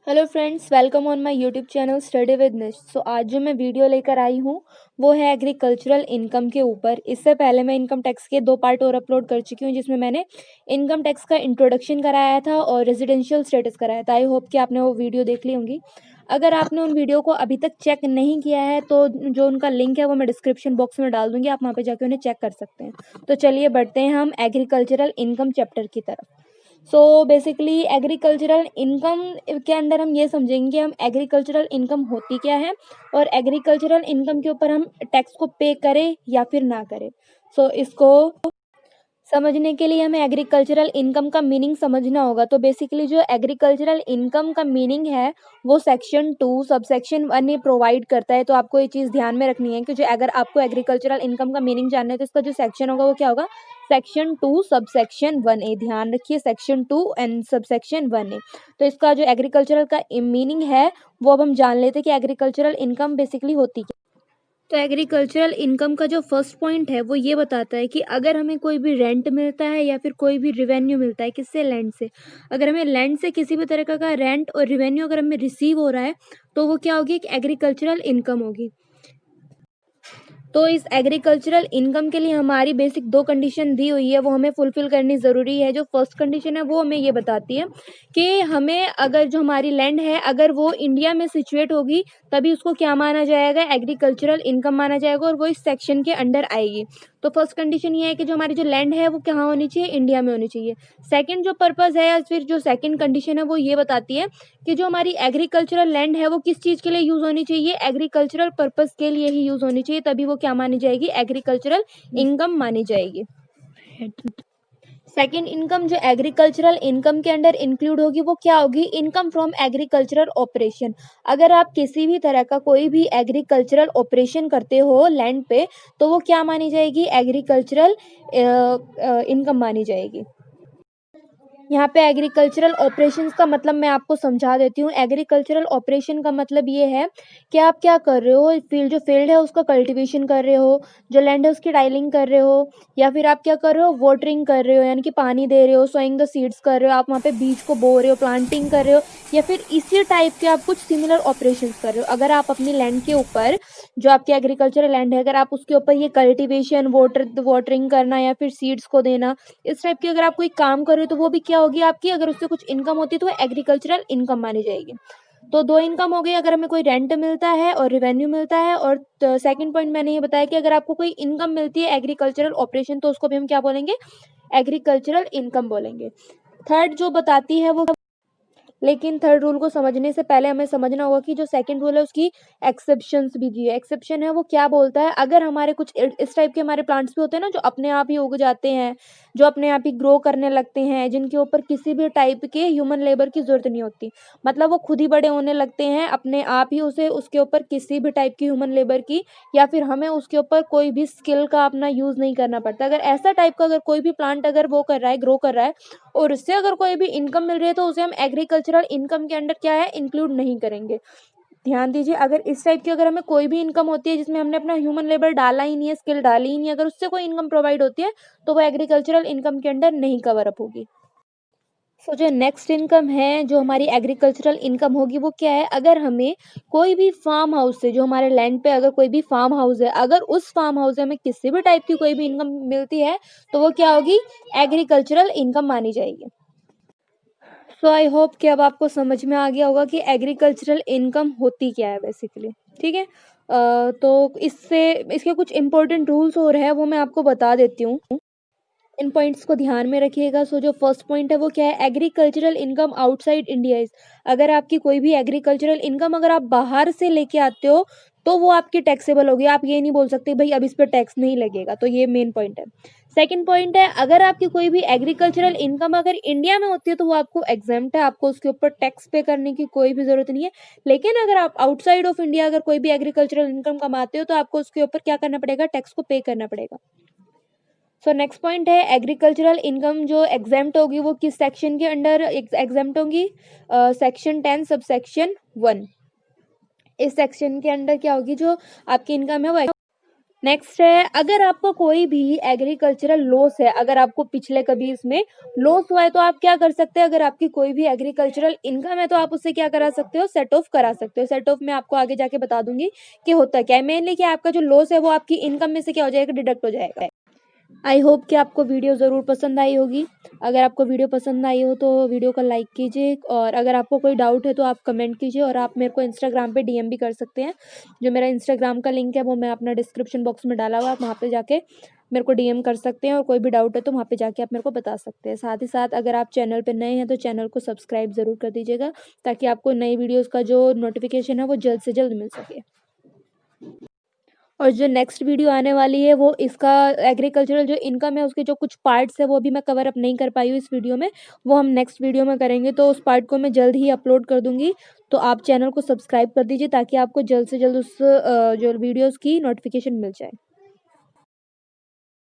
Hello friends, welcome on my YouTube channel study with निश। आज जो मैं वीडियो लेकर आई हूँ वो है एग्रीकल्चरल इनकम के ऊपर। इससे पहले मैं इनकम टैक्स के 2 पार्ट और अपलोड कर चुकी हूँ, जिसमें मैंने इनकम टैक्स का इंट्रोडक्शन कराया था और रेजिडेंशियल स्टेटस कराया था। आई होप कि आपने वो वीडियो देख ली होंगी। अगर आपने उन वीडियो को अभी तक चेक नहीं किया है तो जो उनका लिंक है वो मैं डिस्क्रिप्शन बॉक्स में डाल दूंगी, आप वहाँ पे जाके उन्हें चेक कर सकते हैं। तो चलिए बढ़ते हैं हम एग्रीकल्चरल इनकम चैप्टर की तरफ। बेसिकली एग्रीकल्चरल इनकम के अंडर हम ये समझेंगे हम एग्रीकल्चरल इनकम होती क्या है और एग्रीकल्चरल इनकम के ऊपर हम टैक्स को पे करें या फिर ना करें। इसको समझने के लिए हमें एग्रीकल्चरल इनकम का मीनिंग समझना होगा। तो बेसिकली जो एग्रीकल्चरल इनकम का मीनिंग है वो सेक्शन 2 सबसेक्शन 1 ये प्रोवाइड करता है। तो आपको ये चीज़ ध्यान में रखनी है कि जो अगर आपको एग्रीकल्चरल इनकम का मीनिंग जानना है तो इसका जो सेक्शन होगा वो क्या होगा, सेक्शन 2 सबसेक्शन 1 ए। ध्यान रखिए, सेक्शन 2 एंड सबसेक्शन 1 ए। तो इसका जो एग्रीकल्चरल का मीनिंग है वो अब हम जान लेते हैं कि एग्रीकल्चरल इनकम बेसिकली होती क्या। तो एग्रीकल्चरल इनकम का जो फर्स्ट पॉइंट है वो ये बताता है कि अगर हमें कोई भी रेंट मिलता है या फिर कोई भी रिवेन्यू मिलता है, किससे, लैंड से। अगर हमें लैंड से किसी भी तरह का रेंट और रिवेन्यू अगर हमें रिसीव हो रहा है तो वो क्या होगी, एक एग्रीकल्चरल इनकम होगी। तो इस एग्रीकल्चरल इनकम के लिए हमारी बेसिक 2 कंडीशन दी हुई है, वो हमें फुलफिल करनी ज़रूरी है। जो फर्स्ट कंडीशन है वो हमें ये बताती है कि हमें अगर जो हमारी लैंड है अगर वो इंडिया में सिचुएट होगी तभी उसको क्या माना जाएगा, एग्रीकल्चरल इनकम माना जाएगा और वो इस सेक्शन के अंडर आएगी। तो फर्स्ट कंडीशन ये है कि जो हमारी जो लैंड है वो कहाँ होनी चाहिए, इंडिया में होनी चाहिए। सेकंड जो पर्पज़ है या फिर जो सेकंड कंडीशन है वो ये बताती है कि जो हमारी एग्रीकल्चरल लैंड है वो किस चीज़ के लिए यूज़ होनी चाहिए, एग्रीकल्चरल पर्पस के लिए ही यूज़ होनी चाहिए, तभी वो क्या मानी जाएगी, एग्रीकल्चरल इनकम मानी जाएगी। सेकंड इनकम जो एग्रीकल्चरल इनकम के अंडर इंक्लूड होगी वो क्या होगी, इनकम फ्रॉम एग्रीकल्चरल ऑपरेशन। अगर आप किसी भी तरह का कोई भी एग्रीकल्चरल ऑपरेशन करते हो लैंड पे तो वो क्या मानी जाएगी, एग्रीकल्चरल इनकम मानी जाएगी। यहाँ पे एग्रीकल्चरल ऑपरेशंस का मतलब मैं आपको समझा देती हूँ। एग्रीकल्चरल ऑपरेशन का मतलब ये है कि आप क्या कर रहे हो, जो फील्ड है उसका कल्टीवेशन कर रहे हो, जो लैंड है उसकी टाइलिंग कर रहे हो, या फिर आप क्या कर रहे हो, वाटरिंग कर रहे हो यानी कि पानी दे रहे हो, सोइंग द सीड्स कर रहे हो, आप वहाँ पे बीज को बो रहे हो, प्लांटिंग कर रहे हो, या फिर इसी टाइप के आप कुछ सिमिलर ऑपरेशंस कर रहे हो। अगर आप अपनी लैंड के ऊपर, जो आपकी एग्रीकल्चरल लैंड है, अगर आप उसके ऊपर ये कल्टीवेशन, वाटरिंग करना या फिर सीड्स को देना, इस टाइप की अगर आप कोई काम कर रहे हो तो वो भी क्या होगी आपकी, अगर उससे कुछ इनकम होती है तो वो एग्रीकल्चरल इनकम मानी जाएगी। तो 2 इनकम हो गई, अगर हमें कोई रेंट मिलता है और रिवेन्यू मिलता है, और सेकंड पॉइंट मैंने ये बताया कि अगर आपको कोई इनकम मिलती है एग्रीकल्चरल ऑपरेशन तो उसको भी हम क्या बोलेंगे, एग्रीकल्चरल इनकम बोलेंगे। थर्ड जो बताती है वो, लेकिन थर्ड रूल को समझने से पहले हमें समझना होगा कि जो सेकंड रूल है उसकी एक्सेप्शंस भी दी है। एक्सेप्शन है वो क्या बोलता है, अगर हमारे कुछ इस टाइप के हमारे प्लांट्स भी होते हैं ना जो अपने आप ही उग जाते हैं, जो अपने आप ही ग्रो करने लगते हैं, जिनके ऊपर किसी भी टाइप के ह्यूमन लेबर की जरूरत नहीं होती, मतलब वो खुद ही बड़े होने लगते हैं अपने आप ही, उसे उसके ऊपर किसी भी टाइप की ह्यूमन लेबर की या फिर हमें उसके ऊपर कोई भी स्किल का अपना यूज नहीं करना पड़ता। अगर ऐसा टाइप का अगर कोई भी प्लांट अगर वो कर रहा है, ग्रो कर रहा है और उससे अगर कोई भी इनकम मिल रही है तो उसे हम एग्रीकल्चरल इनकम के अंडर क्या है, इंक्लूड नहीं करेंगे। ध्यान दीजिए, अगर इस टाइप की अगर हमें कोई भी इनकम होती है जिसमें हमने अपना ह्यूमन लेबर डाला ही नहीं है, स्किल डाली ही नहीं है, अगर उससे कोई इनकम प्रोवाइड होती है तो वो एग्रीकल्चरल इनकम के अंडर नहीं कवर अप होगी। जो नेक्स्ट इनकम है जो हमारी एग्रीकल्चरल इनकम होगी वो क्या है, अगर हमें कोई भी फार्म हाउस से, जो हमारे लैंड पे अगर कोई भी फार्म हाउस है, अगर उस फार्म हाउस से हमें किसी भी टाइप की कोई भी इनकम मिलती है तो वो क्या होगी, एग्रीकल्चरल इनकम मानी जाएगी। आई होप कि अब आपको समझ में आ गया होगा कि एग्रीकल्चरल इनकम होती क्या है बेसिकली। ठीक है, तो इससे इसके कुछ इंपॉर्टेंट रूल्स और है वो मैं आपको बता देती हूँ, इन पॉइंट्स को ध्यान में रखिएगा। जो फर्स्ट पॉइंट है वो क्या है, agricultural income outside India is, अगर आपकी कोई भी एग्रीकल्चरल इनकम अगर आप बाहर से लेके आते हो तो वो आपकी टैक्सेबल होगी। आप ये नहीं बोल सकते भाई अब इस पर टैक्स नहीं लगेगा, तो ये मेन पॉइंट है। सेकंड पॉइंट है, अगर आपकी कोई भी एग्रीकल्चरल इनकम अगर इंडिया में होती है तो वो आपको एग्जेम्प्ट है, आपको उसके ऊपर टैक्स पे करने की कोई भी जरूरत नहीं है। लेकिन अगर आप आउटसाइड ऑफ इंडिया अगर कोई भी एग्रीकल्चरल इनकम कमाते हो तो आपको उसके ऊपर क्या करना पड़ेगा, टैक्स को पे करना पड़ेगा। नेक्स्ट पॉइंट है, एग्रीकल्चरल इनकम जो एग्जेम्प्ट होगी वो किस सेक्शन के अंडर एग्जेम्प्ट होगी, सेक्शन 10 सब सेक्शन 1। इस सेक्शन के अंडर क्या होगी, जो आपकी इनकम है वो नेक्स्ट है, अगर आपको कोई भी एग्रीकल्चरल लॉस है, अगर आपको पिछले कभी इसमें लॉस हुआ है तो आप क्या कर सकते हैं, अगर आपकी कोई भी एग्रीकल्चरल इनकम है तो आप उससे क्या करा सकते हो, सेट ऑफ करा सकते हो। सेट ऑफ मैं आपको आगे जाके बता दूंगी कि होता क्या है। मेनली क्या आपका जो लॉस है वो आपकी इनकम में से क्या हो जाएगा, डिडक्ट हो जाएगा। आई होप कि आपको वीडियो ज़रूर पसंद आई होगी। अगर आपको वीडियो पसंद आई हो तो वीडियो को लाइक कीजिए, और अगर आपको कोई डाउट है तो आप कमेंट कीजिए, और आप मेरे को इंस्टाग्राम पे डीएम भी कर सकते हैं। जो मेरा इंस्टाग्राम का लिंक है वो मैं अपना डिस्क्रिप्शन बॉक्स में डाला हुआ है, आप वहाँ पे जाके मेरे को डीएम कर सकते हैं, और कोई भी डाउट है तो वहाँ पे जाके आप मेरे को बता सकते हैं। साथ ही साथ अगर आप चैनल पे नए हैं तो चैनल को सब्सक्राइब ज़रूर कर दीजिएगा, ताकि आपको नई वीडियोज़ का जो नोटिफिकेशन है वो जल्द से जल्द मिल सके। और जो नेक्स्ट वीडियो आने वाली है वो इसका एग्रीकल्चरल जो इनकम है उसके जो कुछ पार्ट्स है वो अभी मैं कवर अप नहीं कर पाई हूँ इस वीडियो में, वो हम नेक्स्ट वीडियो में करेंगे, तो उस पार्ट को मैं जल्द ही अपलोड कर दूंगी। तो आप चैनल को सब्सक्राइब कर दीजिए ताकि आपको जल्द से जल्द उस जो वीडियोस की नोटिफिकेशन मिल जाए।